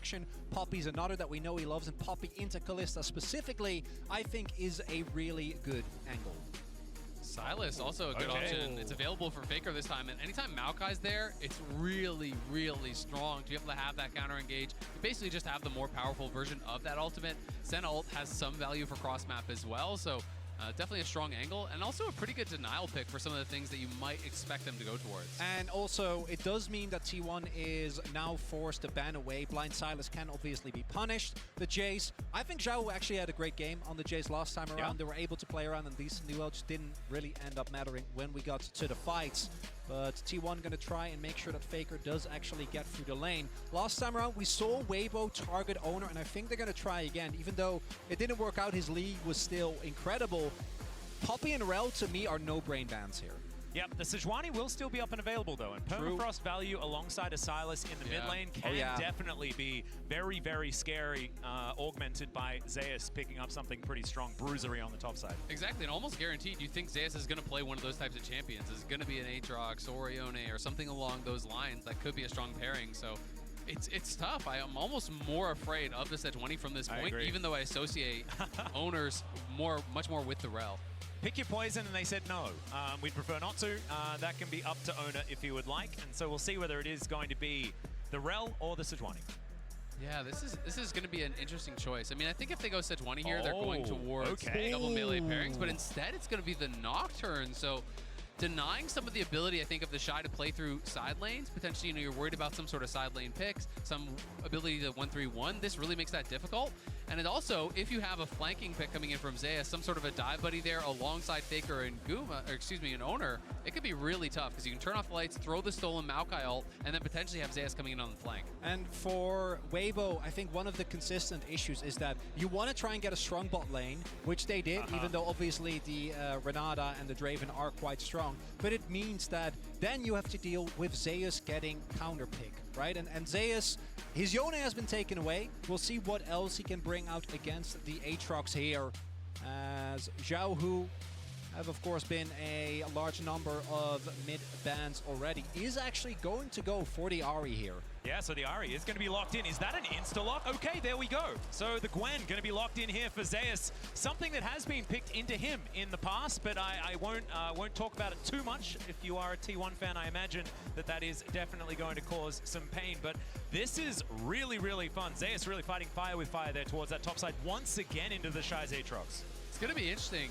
direction. Poppy's another that we know he loves, and Poppy into Kalista specifically, I think is a really good angle. Silas, also a good option. It's available for Faker this time, and anytime Maokai's there, it's really, really strong to be able to have that counter engage. You basically just have the more powerful version of that ultimate. Sen ult has some value for cross map as well, so definitely a strong angle, and also a pretty good denial pick for some of the things that you might expect them to go towards. And also, it does mean that T1 is now forced to ban away. Blind Silas can obviously be punished. The Jace, I think Zhao actually had a great game on the Jace last time around. Yeah. They were able to play around, and these duels just didn't really end up mattering when we got to the fights. But T1 going to try and make sure that Faker does actually get through the lane. Last time around, we saw Weibo target Owner, and I think they're going to try again. Even though it didn't work out, his league was still incredible. Poppy and Rel, to me, are no brain bans here. Yep, the Sejuani will still be up and available, though, and Permafrost value alongside a Silas in the mid lane can definitely be very, very scary, augmented by Zeus picking up something pretty strong, Bruisery on the top side. Exactly, and almost guaranteed you think Zeus is going to play one of those types of champions. It's going to be an Aatrox, Orione, or something along those lines. That could be a strong pairing, so it's tough. I am almost more afraid of the Sejuani from this point, even though I associate owners much more with the Rel. Pick your poison, and they said no. We'd prefer not to. That can be up to owner if you would like, and so we'll see whether it is going to be the Rel or the Sejuani. Yeah, this is going to be an interesting choice. I mean, I think if they go Sejuani here, they're going towards double melee pairings, but instead it's going to be the Nocturne. So denying some of the ability, I think, of the Shy to play through side lanes. Potentially, you're worried about some sort of side lane picks, some ability to 1-3-1. This really makes that difficult. And it also, if you have a flanking pick coming in from Zeus, some sort of a dive buddy there alongside Faker and Guma, or excuse me, an Owner, it could be really tough because you can turn off the lights, throw the stolen Maokai ult, and then potentially have Zeus coming in on the flank. And for Weibo, I think one of the consistent issues is that you want to try and get a strong bot lane, which they did, even though obviously the Renata and the Draven are quite strong. But it means that then you have to deal with Zeus getting counter pick, right? And Zeus, his Yone has been taken away. We'll see what else he can bring out against the Aatrox here, as Zhao Hu have, of course, been a large number of mid bans already, is actually going to go for the Ahri here. Yeah, so the Ahri is going to be locked in. Is that an insta-lock? Okay, there we go. So the Gwen going to be locked in here for Zeus. Something that has been picked into him in the past, but I won't talk about it too much. If you are a T1 fan, I imagine that is definitely going to cause some pain. But this is really, really fun. Zeus really fighting fire with fire there towards that top side once again into the Shy's Aatrox. It's going to be interesting.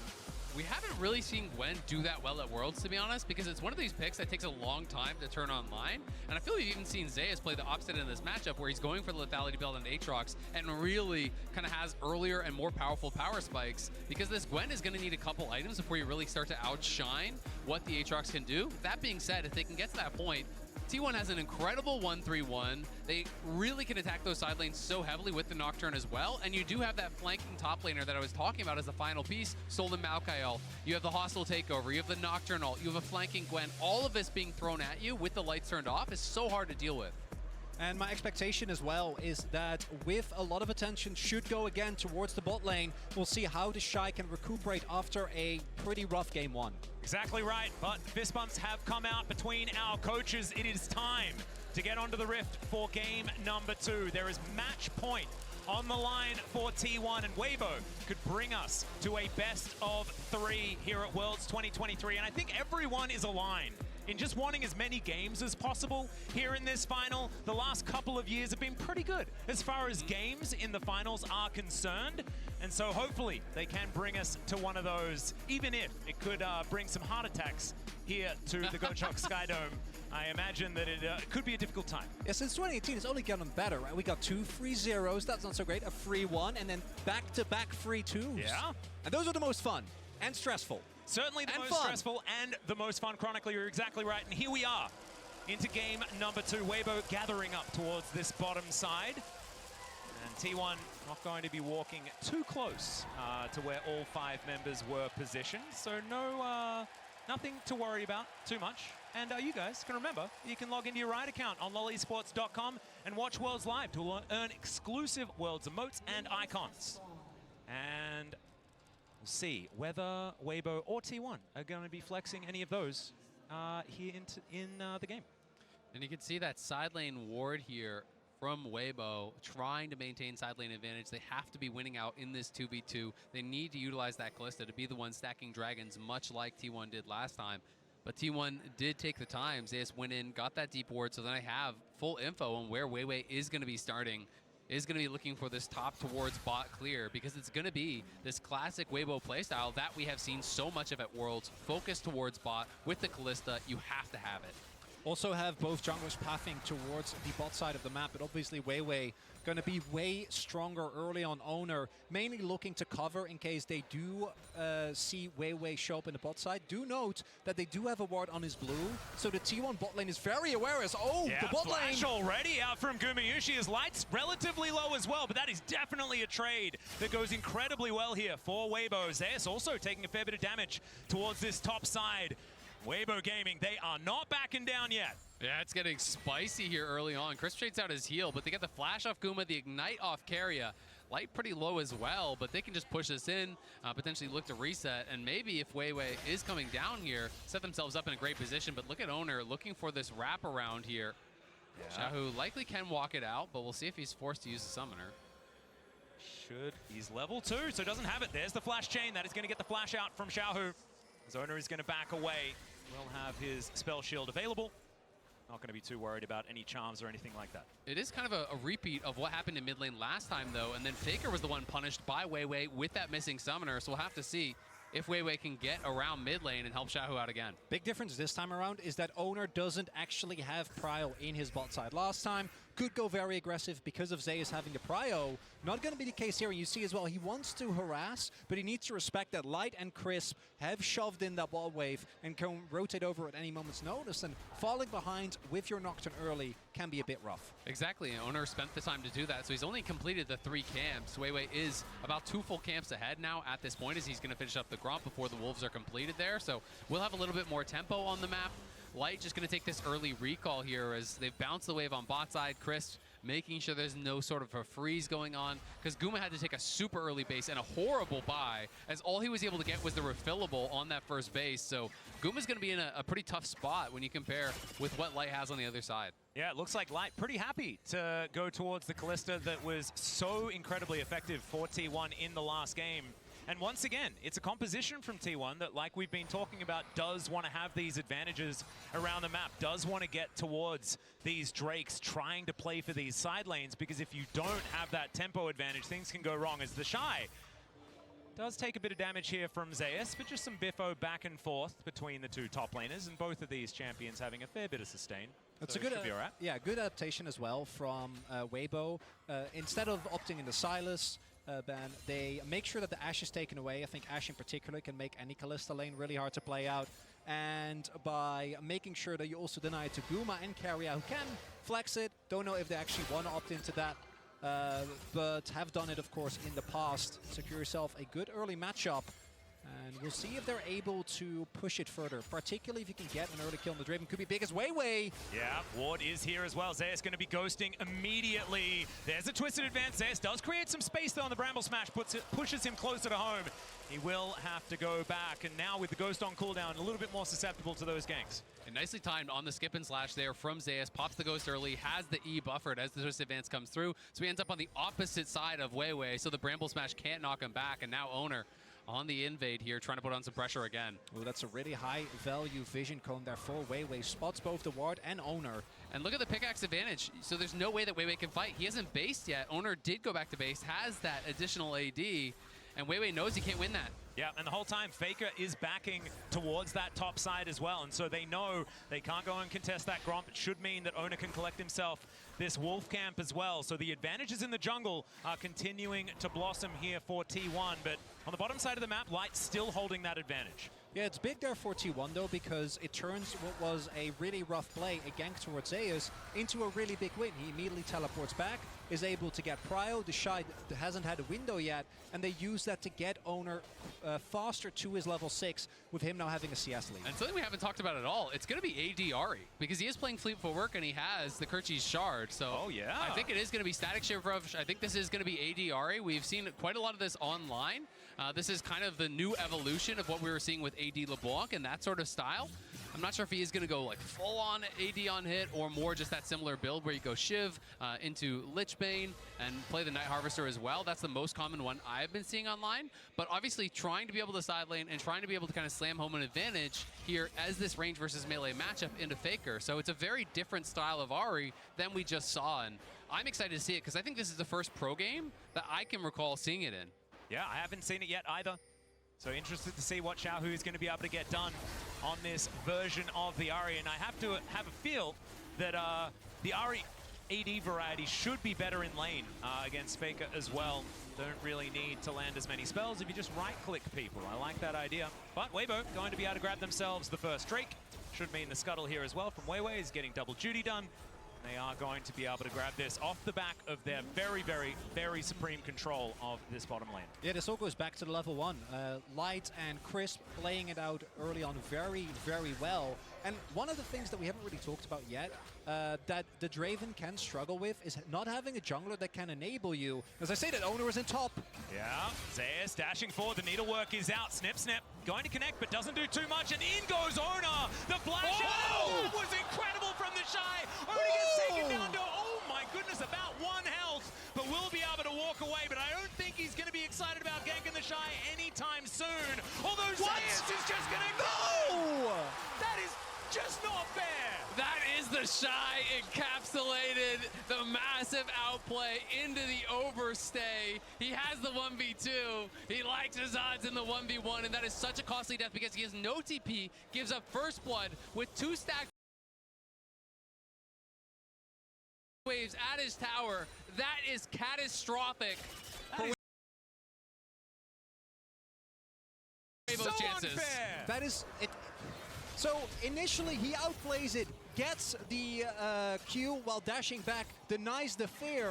We haven't really seen Gwen do that well at Worlds, to be honest, because it's one of these picks that takes a long time to turn online. And I feel we've even seen Zeus play the opposite in this matchup, where he's going for the lethality build on Aatrox and really kind of has earlier and more powerful power spikes, because this Gwen is going to need a couple items before you really start to outshine what the Aatrox can do. That being said, if they can get to that point, T1 has an incredible 1-3-1. They really can attack those side lanes so heavily with the Nocturne as well. And you do have that flanking top laner that I was talking about as the final piece, Stolen Maokai ult. You have the hostile takeover. You have the Nocturne ult. You have a flanking Gwen. All of this being thrown at you with the lights turned off is so hard to deal with. And my expectation as well is that with a lot of attention should go again towards the bot lane, we'll see how the Shy can recuperate after a pretty rough game one. Exactly right, but fist bumps have come out between our coaches. It is time to get onto the Rift for game number 2. There is match point on the line for T1, and Weibo could bring us to a best of 3 here at Worlds 2023. And I think everyone is aligned in just wanting as many games as possible here in this final. The last couple of years have been pretty good as far as games in the finals are concerned. And so hopefully they can bring us to one of those, even if it could bring some heart attacks here to the Gochok Skydome. I imagine that it could be a difficult time. Yeah, since 2018, it's only gotten better, right? We got 2 free zeros, that's not so great, a free 1, and then back-to-back free 2s. Yeah. And those are the most fun and stressful. Certainly the most stressful and the most fun, chronically, you're exactly right. And here we are into game number 2. Weibo gathering up towards this bottom side. And T1 not going to be walking too close to where all 5 members were positioned. So nothing to worry about too much. And you guys can remember, you can log into your Riot account on lollysports.com and watch Worlds Live to earn exclusive Worlds emotes and icons. And we'll see whether Weibo or T1 are going to be flexing any of those here in the game. And you can see that side lane ward here from Weibo, trying to maintain side lane advantage. They have to be winning out in this 2v2. They need to utilize that Kalista to be the one stacking dragons, much like T1 did last time. But T1 did take the time. Zeus went in, got that deep ward, so then I have full info on where Weiwei is going to be starting, is going to be looking for this top towards bot clear, because it's going to be this classic Weibo playstyle that we have seen so much of at Worlds, focus towards bot with the Kalista. You have to have it. Also have both junglers pathing towards the bot side of the map, but obviously Weiwei going to be way stronger early on Owner, mainly looking to cover in case they do see Weiwei show up in the bot side. Do note that they do have a ward on his blue, so the T1 bot lane is very aware as, the bot lane! Flash already out from Gumayushi. His light's relatively low as well, but that is definitely a trade that goes incredibly well here for Weibo. Zeus also taking a fair bit of damage towards this top side. Weibo Gaming, they are not backing down yet. Yeah, it's getting spicy here early on. Chris trades out his heal, but they get the flash off Guma, the ignite off Keria. Light pretty low as well, but they can just push this in, potentially look to reset, and maybe if Weiwei is coming down here, set themselves up in a great position. But look at Owner looking for this wraparound here. Yeah. Xiaohu likely can walk it out, but we'll see if he's forced to use the summoner. He's level 2, so doesn't have it. There's the flash chain. That is going to get the flash out from Xiaohu. His Owner is going to back away. Will have his spell shield available. Not going to be too worried about any charms or anything like that. It is kind of a repeat of what happened in mid lane last time, though, and then Faker was the one punished by Weiwei with that missing summoner, so we'll have to see if Weiwei can get around mid lane and help Xiaohu out again. Big difference this time around is that Owner doesn't actually have prio in his bot side. Last time, could go very aggressive because of Zeus having the prio. Not going to be the case here, and you see as well, he wants to harass, but he needs to respect that Light and Crisp have shoved in that ball wave and can rotate over at any moment's notice, and falling behind with your Nocturne early can be a bit rough. Exactly, and Owner spent the time to do that, so he's only completed the 3 camps. Weiwei is about 2 full camps ahead now at this point, as he's going to finish up the Gromp before the Wolves are completed there, so we'll have a little bit more tempo on the map. Light just going to take this early recall here as they've bounced the wave on bot side. Chris making sure there's no sort of a freeze going on, because Guma had to take a super early base and a horrible buy, as all he was able to get was the refillable on that first base. So Guma's going to be in a pretty tough spot when you compare with what Light has on the other side. Yeah, it looks like Light pretty happy to go towards the Kalista that was so incredibly effective for T1 in the last game. And once again, it's a composition from T1 that, like we've been talking about, does want to have these advantages around the map, does want to get towards these Drakes, trying to play for these side lanes, because if you don't have that tempo advantage, things can go wrong. As the Shy does take a bit of damage here from Zeus, but just some biffo back and forth between the 2 top laners, and both of these champions having a fair bit of sustain. That's so a good, should be all right. Yeah, good adaptation as well from Weibo. Instead of opting into Silas, ban, they make sure that the Ashe is taken away. I think Ashe in particular can make any Kalista lane really hard to play out. And by making sure that you also deny it to Guma and Keria, who can flex it. Don't know if they actually want to opt into that, but have done it, of course, in the past. Secure yourself a good early matchup. And we'll see if they're able to push it further, particularly if you can get an early kill on the Draven. Could be big as Weiwei. Yeah, Ward is here as well. Zeus going to be ghosting immediately. There's a twisted advance. Zeus does create some space though on the Bramble Smash, pushes him closer to home. He will have to go back, and now with the Ghost on cooldown, a little bit more susceptible to those ganks. And nicely timed on the skip and slash there from Zeus. Pops the Ghost early, has the E buffered as the twist advance comes through. So he ends up on the opposite side of Weiwei, so the Bramble Smash can't knock him back, and now Owner on the invade here, trying to put on some pressure again. Oh, that's a really high value vision cone there for Weiwei. Spots both the ward and Owner. And look at the pickaxe advantage. So there's no way that Weiwei can fight. He hasn't based yet. Owner did go back to base, has that additional AD, and Weiwei knows he can't win that. Yeah, and the whole time Faker is backing towards that top side as well, and so they know they can't go and contest that Gromp. It should mean that Owner can collect himself this Wolf camp as well. So the advantages in the jungle are continuing to blossom here for T1, but on the bottom side of the map, Light's still holding that advantage. Yeah, it's big there for T1 though, because it turns what was a really rough play, a gank towards Zeus, into a really big win. He immediately teleports back, is able to get prio. The Shy hasn't had a window yet, and they use that to get Owner faster to his level 6, with him now having a CS lead. And something we haven't talked about at all, it's going to be AD Ahri, because he is playing Fleet Footwork and he has the Kerchi's Shard. So oh, yeah. I think it is going to be Static Shiver. I think this is going to be AD Ahri. We've seen quite a lot of this online. This is kind of the new evolution of what we were seeing with AD LeBlanc and that sort of style. I'm not sure if he is going to go like full on AD on hit or more just that similar build where you go Shiv into Lichbane and play the Night Harvester as well. That's the most common one I've been seeing online. But obviously trying to be able to side lane and trying to be able to kind of slam home an advantage here as this range versus melee matchup into Faker. So it's a very different style of Ahri than we just saw. And I'm excited to see it because I think this is the first pro game that I can recall seeing it in. Yeah, I haven't seen it yet either. So interested to see what Xiaohu is going to be able to get done on this version of the Ahri. And I have to have a feel that the Ahri AD variety should be better in lane against Faker as well. Don't really need to land as many spells if you just right-click people. I like that idea. But Weibo going to be able to grab themselves the first Drake. Should mean the scuttle here as well from Weiwei is getting double duty done. They are going to be able to grab this off the back of their very, very, very supreme control of this bottom lane. Yeah, this all goes back to the level 1. Light and Crisp playing it out early on very, very well. And one of the things that we haven't really talked about yet that the Draven can struggle with is not having a jungler that can enable you. As I say, that Owner is in top. Yeah, Zeus dashing forward. The needlework is out. Snip, snip. Going to connect, but doesn't do too much. And in goes Owner. The flash out was incredible from the Shy. Owner gets taken down to, oh my goodness, about 1 health. But will be able to walk away. But I don't think he's going to be excited about ganking the Shy anytime soon. Although Zeus is just going to go. That is just not fair. That is the Shy encapsulated, the massive outplay into the overstay. He has the 1v2. He likes his odds in the 1v1, and that is such a costly death because he has no TP, gives up first blood with 2 stacked waves at his tower. That is catastrophic. So unfair. That is it. So initially he outplays it, gets the Q while dashing back, denies the fair,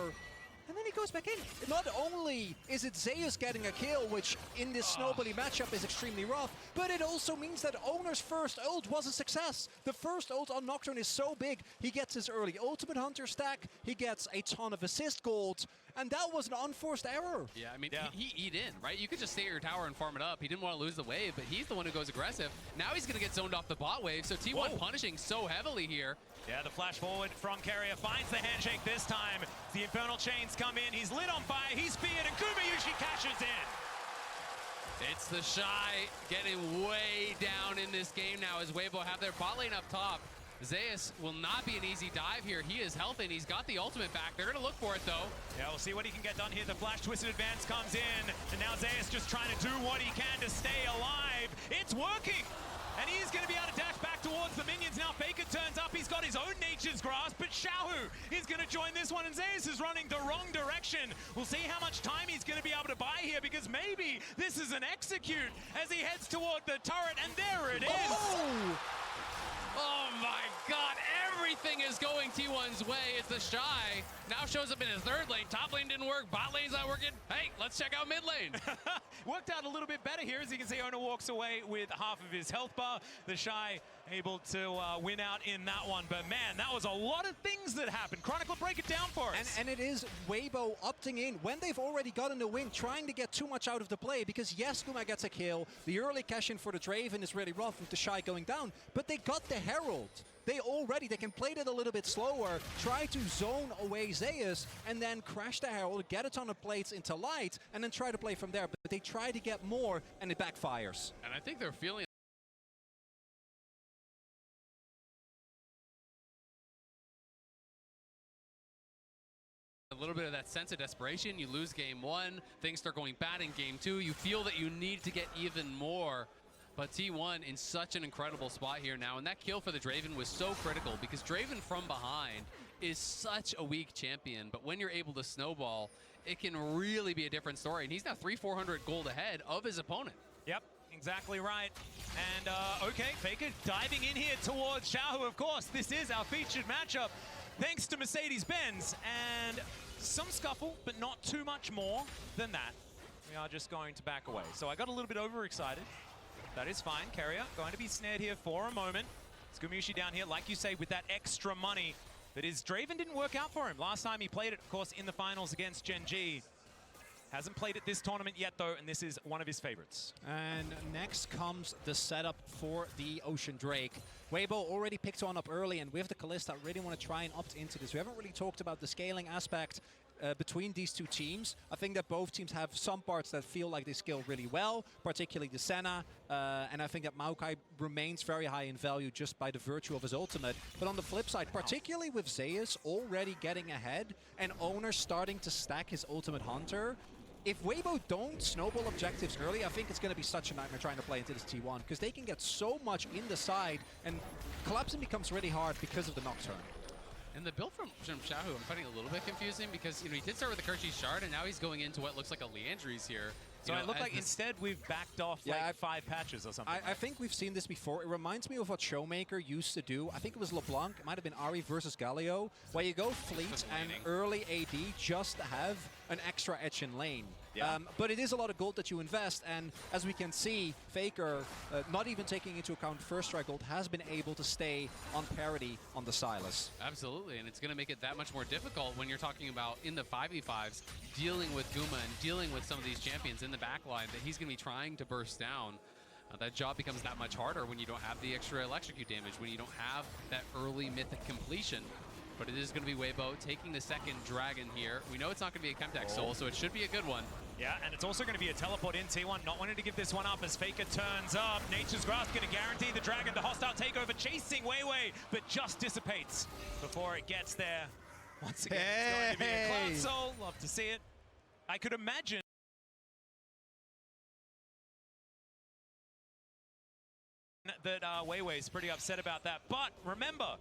and then he goes back in. Not only is it Zeus getting a kill, which in this snowbally matchup is extremely rough, but it also means that Owner's first ult was a success. The first ult on Nocturne is so big. He gets his early Ultimate Hunter stack, he gets a ton of assist gold, and that was an unforced error. Yeah, I mean, he eat in, right? You could just stay at your tower and farm it up. He didn't want to lose the wave, but he's the one who goes aggressive. Now he's going to get zoned off the bot wave, so T1 punishing so heavily here. Yeah, the flash forward from Carrier finds the handshake this time. The Infernal Chains come in, he's lit on fire, he's speared, and Gumayushi cashes in. It's the Shy getting way down in this game now as Weibo have their bot lane up top. Zeus will not be an easy dive here. He is healthy and he's got the ultimate back. They're going to look for it though. Yeah, we'll see what he can get done here. The flash twisted advance comes in, and now Zeus just trying to do what he can to stay alive. It's working! And he's going to be able to dash back towards the minions. Now Faker turns up. He's got his own nature's grasp, but Xiaohu is going to join this one, and Zeus is running the wrong direction. We'll see how much time he's going to be able to buy here, because maybe this is an execute as he heads toward the turret, and there it is. Oh my god, everything is going T1's way. It's the Shy. Now shows up in his third lane. Top lane didn't work, bot lane's not working. Hey, let's check out mid lane. Worked out a little bit better here. As you can see, Owner walks away with half of his health bar. The Shy able to win out in that one. But man, that was a lot of things that happened. Chronicle, break it down for us. And it is Weibo opting in when they've already gotten the win, trying to get too much out of the play, because yes, Guma gets a kill. The early cash in for the Draven is really rough with the Shy going down, but they got the Herald. They can play it a little bit slower, try to zone away Zeus, and then crash the Herald, get a ton of plates into Light, and then try to play from there. But they try to get more, and it backfires. And I think they're feeling a little bit of that sense of desperation. You lose game 1, things start going bad in game 2. You feel that you need to get even more. But T1 in such an incredible spot here now, and that kill for the Draven was so critical because Draven from behind is such a weak champion, but when you're able to snowball, it can really be a different story, and he's now 300-400 gold ahead of his opponent. Yep, exactly right. And okay, Faker diving in here towards Xiaohu, of course. This is our featured matchup, thanks to Mercedes-Benz, and some scuffle, but not too much more than that. We are just going to back away. So I got a little bit overexcited. That is fine. Carrier going to be snared here for a moment. Gumayushi down here, like you say, with that extra money. But his Draven didn't work out for him. Last time he played it, of course, in the finals against Gen G. Hasn't played at this tournament yet, though, and this is one of his favorites. And next comes the setup for the Ocean Drake. Weibo already picked one up early, and with the Kalista, really want to try and opt into this. We haven't really talked about the scaling aspect between these two teams. I think that both teams have some parts that feel like they scale really well, particularly the Senna, and I think that Maokai remains very high in value just by the virtue of his ultimate. But on the flip side, particularly with Zeus already getting ahead and Owner starting to stack his ultimate Hunter, if Weibo don't snowball objectives early, I think it's going to be such a nightmare trying to play into this T1, because they can get so much in the side, and collapsing becomes really hard because of the Nocturne. And the build from Shahu, I'm finding a little bit confusing because, you know, he did start with the Kerchi's Shard, and now he's going into what looks like a Liandry's here. So it looked like instead we've backed off like 5 patches or something. I think we've seen this before. It reminds me of what Showmaker used to do. I think it was LeBlanc. It might have been Ari versus Galio, where you go fleet and early AD just to have an extra edge in lane. Yeah. But it is a lot of gold that you invest, and as we can see, Faker, not even taking into account first strike gold, has been able to stay on parity on the Sylas. Absolutely, and it's going to make it that much more difficult when you're talking about in the 5v5s, dealing with Guma and dealing with some of these champions in the backline that he's going to be trying to burst down. That job becomes that much harder when you don't have the extra electrocute damage, when you don't have that early mythic completion. But it is going to be Weibo taking the second dragon here. We know it's not going to be a Chemtech Soul, so it should be a good one. Yeah, and it's also going to be a teleport in T1, not wanting to give this one up as Faker turns up. Nature's Grasp going to guarantee the dragon, the hostile takeover, chasing Weiwei, but just dissipates before it gets there. Once again, it's going to be a Cloud Soul. Love to see it. I could imagine that Weiwei is pretty upset about that, but remember,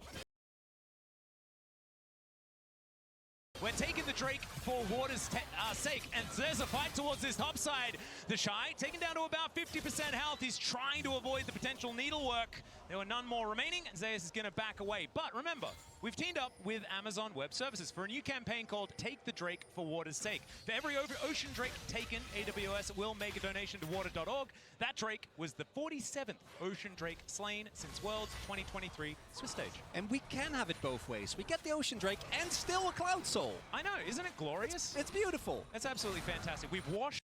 we're taking the Drake for Water's sake, and there's a fight towards this top side. The Shy, taken down to about 50% health, he's trying to avoid the potential needlework. There were none more remaining, and Zeus is going to back away. But remember, we've teamed up with Amazon Web Services for a new campaign called Take the Drake for Water's Sake. For every Ocean Drake taken, AWS will make a donation to water.org. That Drake was the 47th Ocean Drake slain since Worlds 2023 Swiss stage. And we can have it both ways. We get the Ocean Drake and still a Cloud Soul. I know, isn't it glorious? It's beautiful. It's absolutely fantastic. We've washed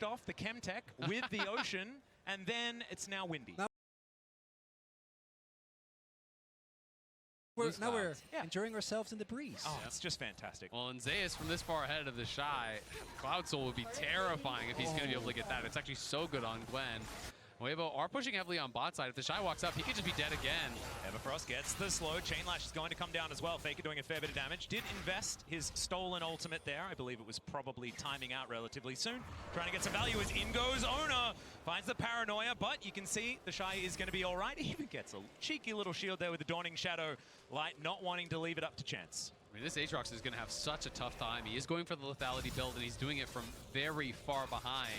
off the Chemtech with the Ocean, and then it's now windy. Now we're enjoying ourselves in the breeze. Oh, it's just fantastic. Well, and Zeus from this far ahead of the Shy, Cloud Soul would be terrifying if he's going to be able to get that. It's actually so good on Gwen. Weibo are pushing heavily on bot side. If the Shy walks up, he could just be dead again. Everfrost gets the slow. Chainlash is going to come down as well. Faker doing a fair bit of damage. Did invest his stolen ultimate there. I believe it was probably timing out relatively soon. Trying to get some value as in goes Owner. Finds the paranoia, but you can see the Shy is going to be all right. He even gets a cheeky little shield there with the Dawning Shadow Light, not wanting to leave it up to chance. I mean, this Aatrox is going to have such a tough time. He is going for the lethality build, and he's doing it from very far behind.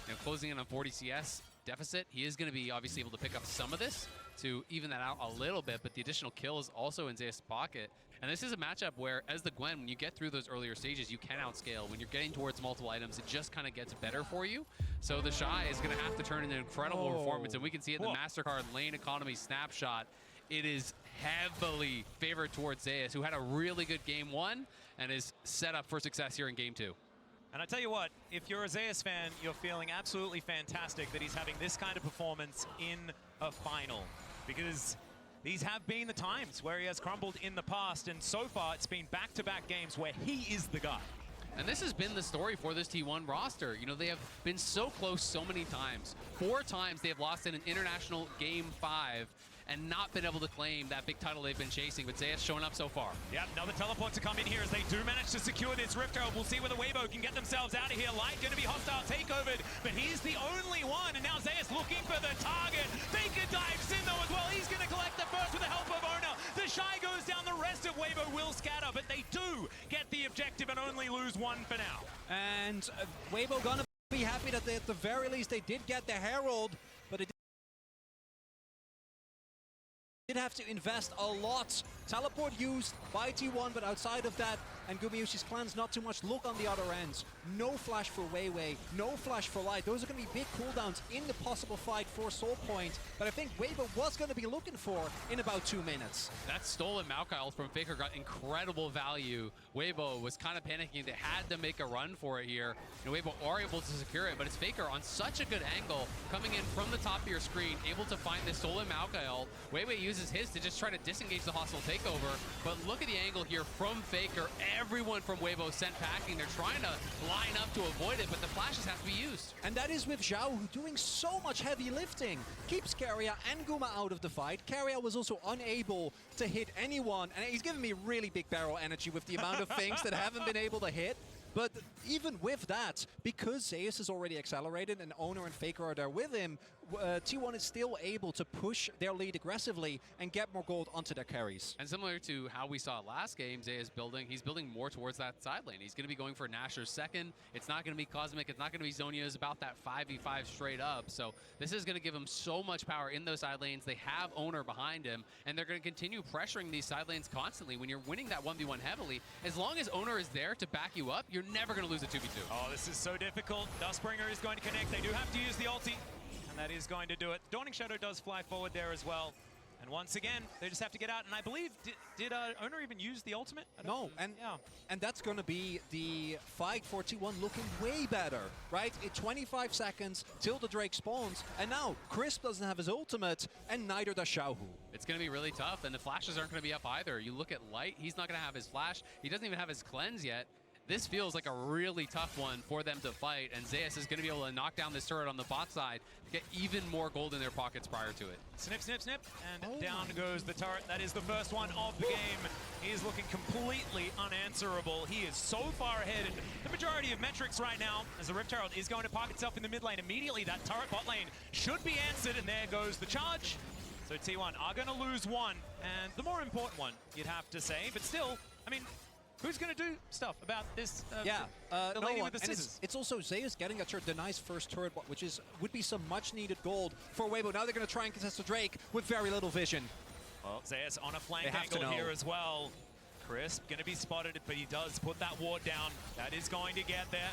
You know, closing in on 40 CS deficit. He is going to be obviously able to pick up some of this to even that out a little bit, but the additional kill is also in Zeus' pocket. And this is a matchup where, as the Gwen, when you get through those earlier stages, you can outscale. When you're getting towards multiple items, it just kind of gets better for you. So the Shy is going to have to turn in an incredible performance, and we can see it in the MasterCard lane economy snapshot. It is heavily favored towards Zeus, who had a really good game 1 and is set up for success here in game 2. And I tell you what, if you're a Zeus fan, you're feeling absolutely fantastic that he's having this kind of performance in a final. Because these have been the times where he has crumbled in the past, and so far it's been back-to-back games where he is the guy. And this has been the story for this T1 roster. You know, they have been so close so many times. 4 times they have lost in an international game 5 and not been able to claim that big title they've been chasing, but Zeus showing up so far. Yeah, another teleport to come in here as they do manage to secure this Rift Herald. We'll see whether Weibo can get themselves out of here. Light going to be hostile takeovered, but he's the only one, and now Zeus looking for the target. Faker dives in though as well. He's going to collect the first with the help of Owner. The Shy goes down, the rest of Weibo will scatter, but they do get the objective and only lose 1 for now. And Weibo gonna be happy that they, at the very least they did get the Herald, but it did have to invest a lot. Teleport used by T1, but outside of that, and Gumayusi's clan's not too much. Look on the other ends. No flash for Weiwei, no flash for Light. Those are going to be big cooldowns in the possible fight for Soul Point, but I think Weibo was going to be looking for in about 2 minutes. That stolen Maokai ult from Faker got incredible value. Weibo was kind of panicking. They had to make a run for it here. And Weibo are able to secure it, but it's Faker on such a good angle, coming in from the top of your screen, able to find this stolen Maokai ult. Weibo uses his to just try to disengage the hostile takeover, but look at the angle here from Faker. Everyone from Weibo sent packing. They're trying to line up to avoid it, but the flashes have to be used. And that is with Zhao, who doing so much heavy lifting. Keeps Keria and Guma out of the fight. Keria was also unable to hit anyone, and he's giving me really big barrel energy with the amount of things that haven't been able to hit. But even with that, because Zeus is already accelerated and Owner and Faker are there with him, T1 is still able to push their lead aggressively and get more gold onto their carries. And similar to how we saw last game, Zay is building, he's building more towards that side lane. He's going to be going for Nasher's second. It's not going to be Cosmic. It's not going to be Zonia. It's about that 5v5 straight up. So this is going to give him so much power in those side lanes. They have Owner behind him, and they're going to continue pressuring these side lanes constantly. When you're winning that 1v1 heavily, as long as Owner is there to back you up, you're never going to lose a 2v2. Oh, this is so difficult. Dustbringer is going to connect. They do have to use the ulti, and that is going to do it. Dawning Shadow does fly forward there as well. And once again, they just have to get out. And I believe, did Owner even use the ultimate? No, and that's going to be the fight for T1 looking way better, right? 25 seconds till the Drake spawns, and now Crisp doesn't have his ultimate, and neither does Xiaohu. It's going to be really tough, and the flashes aren't going to be up either. You look at Light, he's not going to have his flash. He doesn't even have his cleanse yet. This feels like a really tough one for them to fight, and Zeus is going to be able to knock down this turret on the bot side to get even more gold in their pockets prior to it. Snip, snip, snip, and down goes the turret. That is the first one of the game. He is looking completely unanswerable. He is so far ahead in the majority of metrics right now, as the Rift Herald is going to park itself in the mid lane. Immediately, that turret bot lane should be answered, and there goes the charge. So T1 are going to lose one, and the more important one, you'd have to say. But still, I mean, who's going to do stuff about this? The lady with the scissors. It's also Zeus getting the nice first turret, which would be some much-needed gold for Weibo. Now they're going to try and contest the Drake with very little vision. Well, Zeus on a flank angle here as well. Crisp going to be spotted, but he does put that ward down. That is going to get there.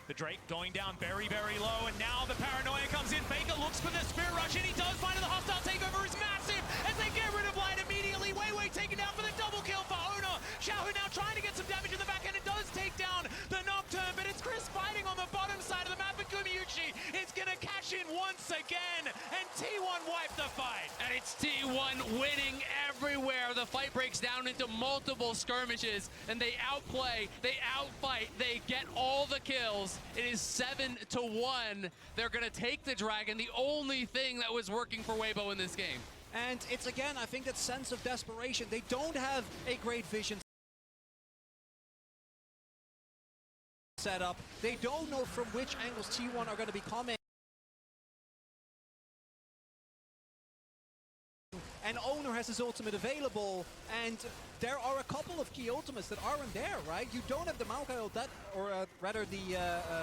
The Drake going down very, very low, and now the paranoia comes in. Faker looks for the Spirit Rush, and he does find it. The hostile takeover is massive as they get rid of Light immediately. Weiwei taken down for the double kill for Owner. Xiaohu now trying to get some damage in the back end. It does take down the Nocturne, but it's Chris fighting on the bottom side of the map, and Gumayusi is going to cash in once again, and T1 wipe the fight. And it's T1 winning everywhere. The fight breaks down into multiple skirmishes, and they outplay, they outfight, they get all the kills. It is 7-1. They're going to take the Dragon, the only thing that was working for Weibo in this game. And it's, again, I think that sense of desperation. They don't have a great vision set up. They don't know from which angles T1 are going to be coming. And Owner has his ultimate available, and there are a couple of key ultimates that aren't there, right? You don't have the Maokai ult, rather the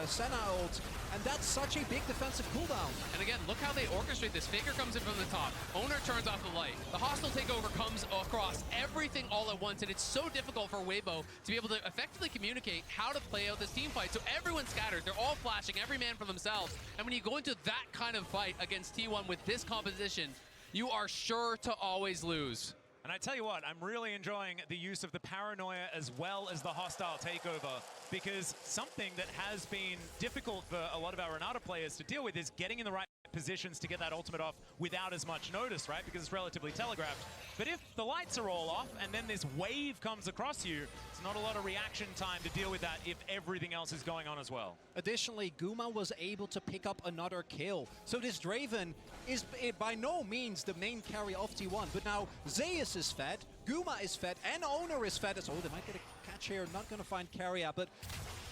Senna ult, and that's such a big defensive cooldown. And again, look how they orchestrate this. Faker comes in from the top, Owner turns off the light, the hostile takeover comes across, everything all at once, and it's so difficult for Weibo to be able to effectively communicate how to play out this team fight. So everyone's scattered, they're all flashing, every man for themselves, and when you go into that kind of fight against T1 with this composition, you are sure to always lose. And I tell you what, I'm really enjoying the use of the paranoia as well as the hostile takeover, because something that has been difficult for a lot of our Renata players to deal with is getting in the right positions to get that ultimate off without as much notice, right? Because it's relatively telegraphed. But if the lights are all off and then this wave comes across you, it's not a lot of reaction time to deal with that if everything else is going on as well. Additionally, Guma was able to pick up another kill. So this Draven is by no means the main carry of T1, but now Zeus is fed, Guma is fed, and Owner is fed. So they might get a catch here, not going to find carry-out, but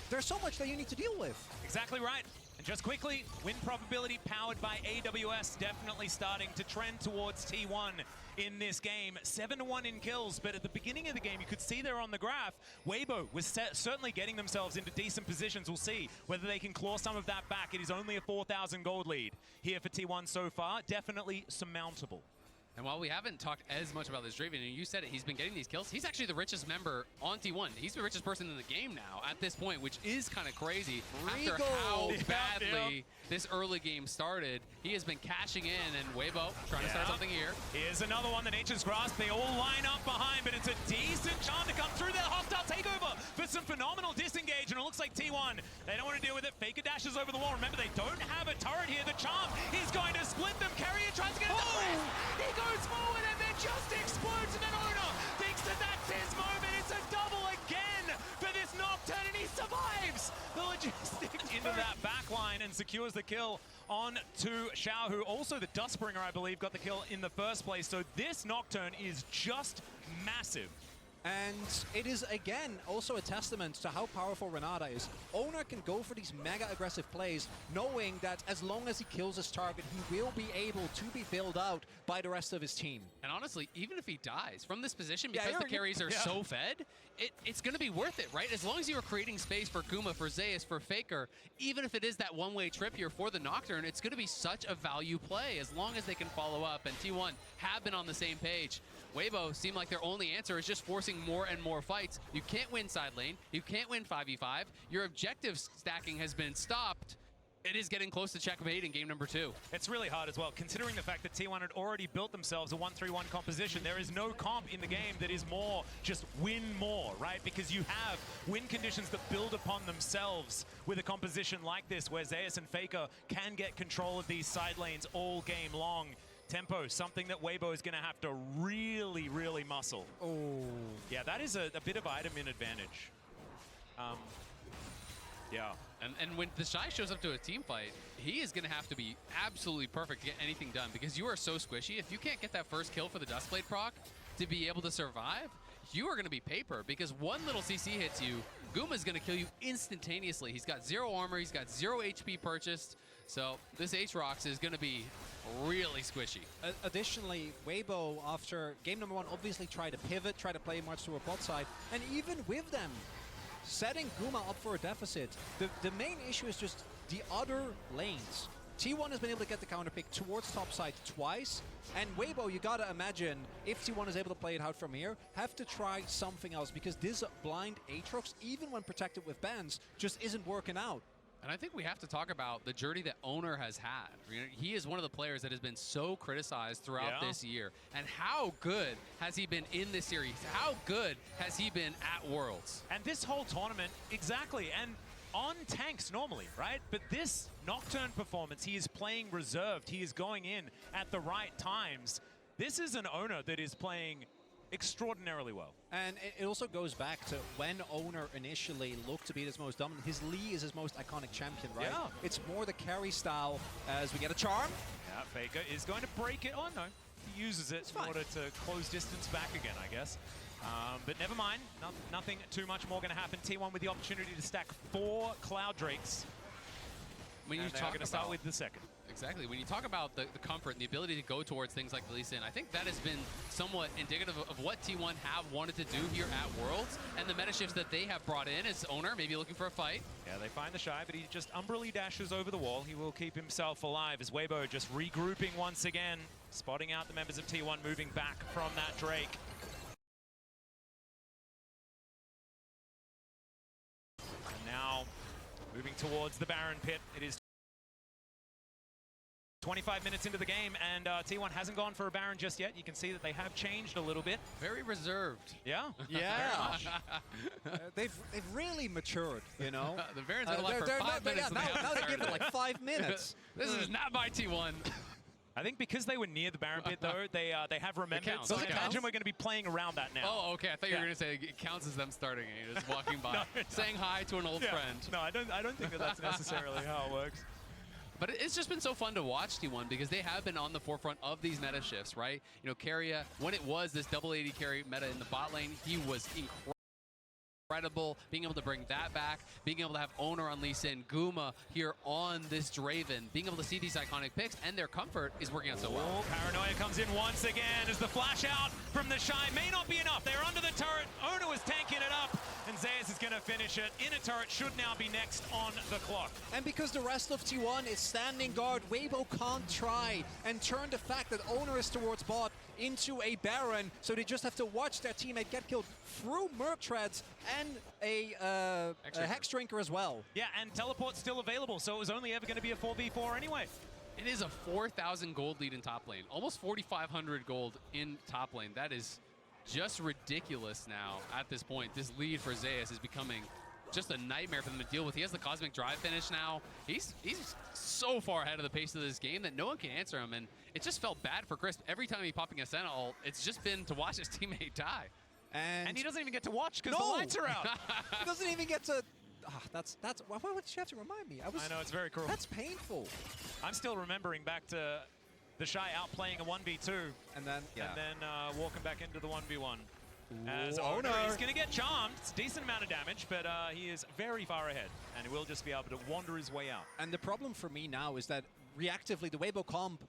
there's so much that you need to deal with. Exactly right. And just quickly, win probability powered by AWS definitely starting to trend towards T1 in this game. 7-1 in kills, but at the beginning of the game, you could see there on the graph, Weibo was certainly getting themselves into decent positions. We'll see whether they can claw some of that back. It is only a 4,000 gold lead here for T1 so far. Definitely surmountable. And while we haven't talked as much about this Draven, and you said it, he's been getting these kills. He's actually the richest member on T1. He's the richest person in the game now at this point, which is kind of crazy. After how badly this early game started, he has been cashing in, and Weibo trying to start something here. Here's another one, the Nature's Grasp. They all line up behind, but it's a decent charm to come through there. Hostile takeover for some phenomenal disengage, and it looks like T1, they don't want to deal with it. Faker dashes over the wall. Remember, they don't have a turret here. The charm is going to split them. Carrier tries to get it. He goes forward and then just explodes, and then Owner thinks that that's his moment. It's a double again for this Nocturne, and he survives the logistics into that back line and secures the kill on to Xiao, who also the Dustbringer, I believe, got the kill in the first place. So this Nocturne is just massive. And it is, again, also a testament to how powerful Renata is. Owner can go for these mega aggressive plays, knowing that as long as he kills his target, he will be able to be bailed out by the rest of his team. And honestly, even if he dies from this position, because the carries are so fed, it's going to be worth it, right? As long as you are creating space for Guma, for Zeus, for Faker, even if it is that one-way trip here for the Nocturne, it's going to be such a value play as long as they can follow up. And T1 have been on the same page. Weibo seem like their only answer is just forcing more and more fights. You can't win side lane. You can't win 5v5. Your objective stacking has been stopped. It is getting close to checkmate in game number 2. It's really hard as well, considering the fact that T1 had already built themselves a 1-3-1 composition. There is no comp in the game that is more just win more, right? Because you have win conditions that build upon themselves with a composition like this, where Zeus and Faker can get control of these side lanes all game long. Tempo, something that Weibo is going to have to really, really muscle. Oh. Yeah, that is a bit of item in advantage. Yeah. And when the Shy shows up to a team fight, he is going to have to be absolutely perfect to get anything done, because you are so squishy. If you can't get that first kill for the Dustblade proc to be able to survive, you are going to be paper, because one little CC hits you, Guma is going to kill you instantaneously. He's got 0 armor, he's got 0 HP purchased, so this Aatrox is going to be really squishy. Additionally, Weibo, after game number 1, obviously tried to pivot, try to play much to a bot side, and even with them setting Guma up for a deficit, the main issue is just the other lanes. T1 has been able to get the counter pick towards top side twice, and Weibo, you gotta imagine, if T1 is able to play it out from here, have to try something else, because this blind Aatrox, even when protected with bans, just isn't working out. And I think we have to talk about the journey that Owner has had. You know, he is one of the players that has been so criticized throughout this year. And how good has he been in this series? How good has he been at Worlds? And this whole tournament, exactly, and on tanks normally, right? But this Nocturne performance, he is playing reserved. He is going in at the right times. This is an Owner that is playing extraordinarily well. And it also goes back to when Owner initially looked to be his most dominant. His Lee is his most iconic champion, right? Yeah. It's more the carry style as we get a charm. Yeah, Faker is going to break it. Oh, no. He uses it in order to close distance back again, I guess. But never mind. Nothing too much more going to happen. T1 with the opportunity to stack 4 Cloud Drakes. When you talk going to start with the second. Exactly. When you talk about the comfort and the ability to go towards things like the Lee Sin, I think that has been somewhat indicative of what T1 have wanted to do here at Worlds, and the meta shifts that they have brought in as Owner, maybe looking for a fight. Yeah, they find the Shy, but he just umbrally dashes over the wall. He will keep himself alive as Weibo just regrouping once again, spotting out the members of T1 moving back from that Drake. And now moving towards the Baron pit. It is 25 minutes into the game, and T1 hasn't gone for a Baron just yet. You can see that they have changed a little bit. Very reserved. Yeah. Yeah. They've really matured, you know. The Baron's been alive for 5 minutes. Now they give it like 5 minutes. This is not my T1. I think because they were near the Baron pit, though, they have remembered. So I imagine we're going to be playing around that now. Oh, okay. I thought you were going to say it counts as them starting and you're just walking by, saying hi to an old friend. No, I don't think that that's necessarily how it works. But it's just been so fun to watch T1 because they have been on the forefront of these meta shifts, right? You know, Keria, when it was this double AD carry meta in the bot lane, he was incredible. incredible, being able to bring that back, being able to have Owner on Lee Sin, Guma here on this Draven, being able to see these iconic picks, and their comfort is working out so well. Oh, Paranoia comes in once again as the flash out from the Shy may not be enough. They're under the turret. Owner was tanking it up, and Zeus is going to finish it. Inner turret should now be next on the clock. And because the rest of T1 is standing guard, Weibo can't try and turn the fact that Owner is towards bot into a Baron, so they just have to watch their teammate get killed through Merc Treads and a Hex Drinker as well. Yeah, and Teleport's still available, so it was only ever going to be a 4v4 anyway. It is a 4,000 gold lead in top lane, almost 4,500 gold in top lane. That is just ridiculous now at this point. This lead for Zeus is becoming just a nightmare for them to deal with. He has the Cosmic Drive finish now. He's so far ahead of the pace of this game that no one can answer him, and it just felt bad for Crisp. Every time he popping a Senna ult, it's just been to watch his teammate die. And he doesn't even get to watch because the lights are out. He doesn't even get to... that's why would you have to remind me? I know, it's very cruel. That's painful. I'm still remembering back to the Shy outplaying a 1v2 and then walking back into the 1v1. As Ooh, Owner Owner is going to get charmed. It's a decent amount of damage, but he is very far ahead, and he will just be able to wander his way out. And the problem for me now is that reactively, the Weibo comp,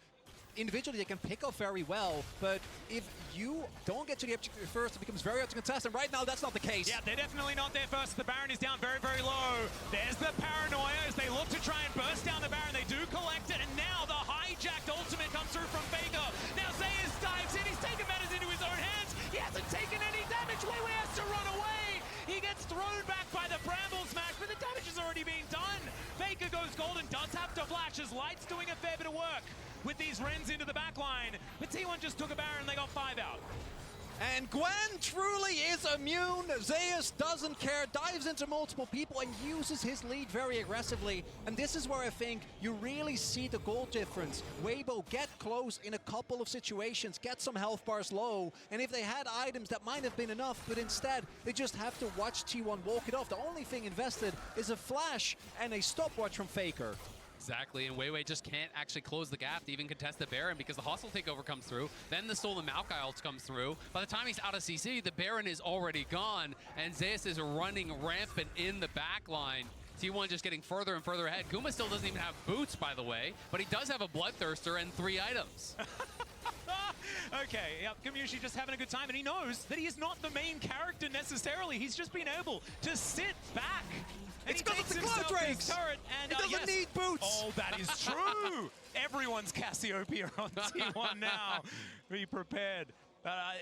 individually they can pick up very well, but if you don't get to the objective first, it becomes very hard to contest, and right now that's not the case. Yeah, they're definitely not there first. The Baron is down very, very low. There's the Paranoia as they look to try and burst down the Baron. They do collect it, and now the hijacked ultimate comes through from Faker. Now Zeus dives in. He's taken matters into his own hands. He hasn't taken any damage. Weiwei has to run away. He gets thrown back by the Bramble Smash, but the damage is already being done. Faker goes golden, does have to flash as Light's doing a fair bit of work with these Rens into the back line. But T1 just took a Baron, they got 5 out. And Gwen truly is immune. Zeus doesn't care, dives into multiple people and uses his lead very aggressively. And this is where I think you really see the goal difference. Weibo get close in a couple of situations, get some health bars low, and if they had items that might have been enough, but instead they just have to watch T1 walk it off. The only thing invested is a flash and a stopwatch from Faker. Exactly, and Weiwei just can't actually close the gap to even contest the Baron because the hostile takeover comes through, then the stolen Maokai ult comes through. By the time he's out of CC, the Baron is already gone, and Zeus is running rampant in the back line. T1 just getting further and further ahead. Guma still doesn't even have boots, by the way, but he does have a Bloodthirster and 3 items. Okay, yep, Kamushi just having a good time, and he knows that he is not the main character necessarily. He's just been able to sit back. And It's because of the Cloud Drakes! And, he doesn't need boots! Oh, that is true! Everyone's Cassiopeia on T1 now. Be prepared.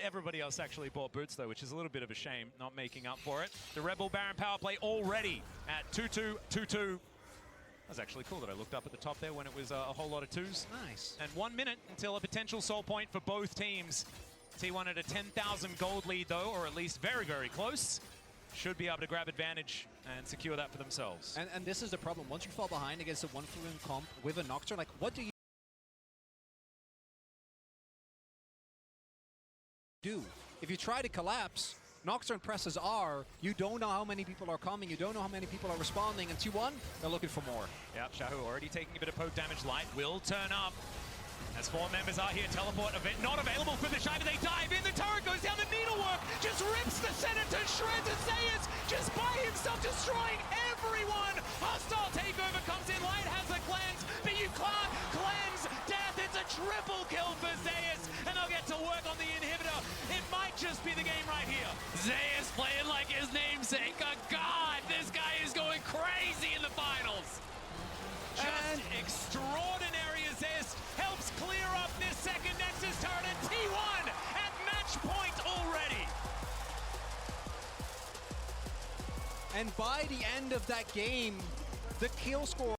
Everybody else actually bought boots, though, which is a little bit of a shame, not making up for it. The Rebel Baron power play already at 2-2, 2-2. That was actually cool that I looked up at the top there when it was a whole lot of 2s. Nice. And 1 minute until a potential soul point for both teams. T1 at a 10,000 gold lead, though, or at least very, very close. Should be able to grab advantage and secure that for themselves. And this is the problem. Once you fall behind against a 1-for-1 comp with a Nocturne, like, what do you do? If you try to collapse, Nocturne presses R, you don't know how many people are coming, you don't know how many people are responding, and T1, they're looking for more. Yep, Shahu already taking a bit of poke damage. Light will turn up. As 4 members are here, teleport event not available for the Shy, but they dive in, the turret goes down, the needlework just rips the center to shreds, and Zeus just by himself destroying everyone. Hostile takeover comes in, Light has the cleanse, but you can't cleanse death. It's a triple kill for Zeus, and they'll get to work on the inhibitor. It might just be the game right here. Zeus playing like his namesake, a god. This guy is going crazy in the finals. Just extraordinary as this helps clear up this second Nexus turret, and T1 at match point already. And by the end of that game, the kill score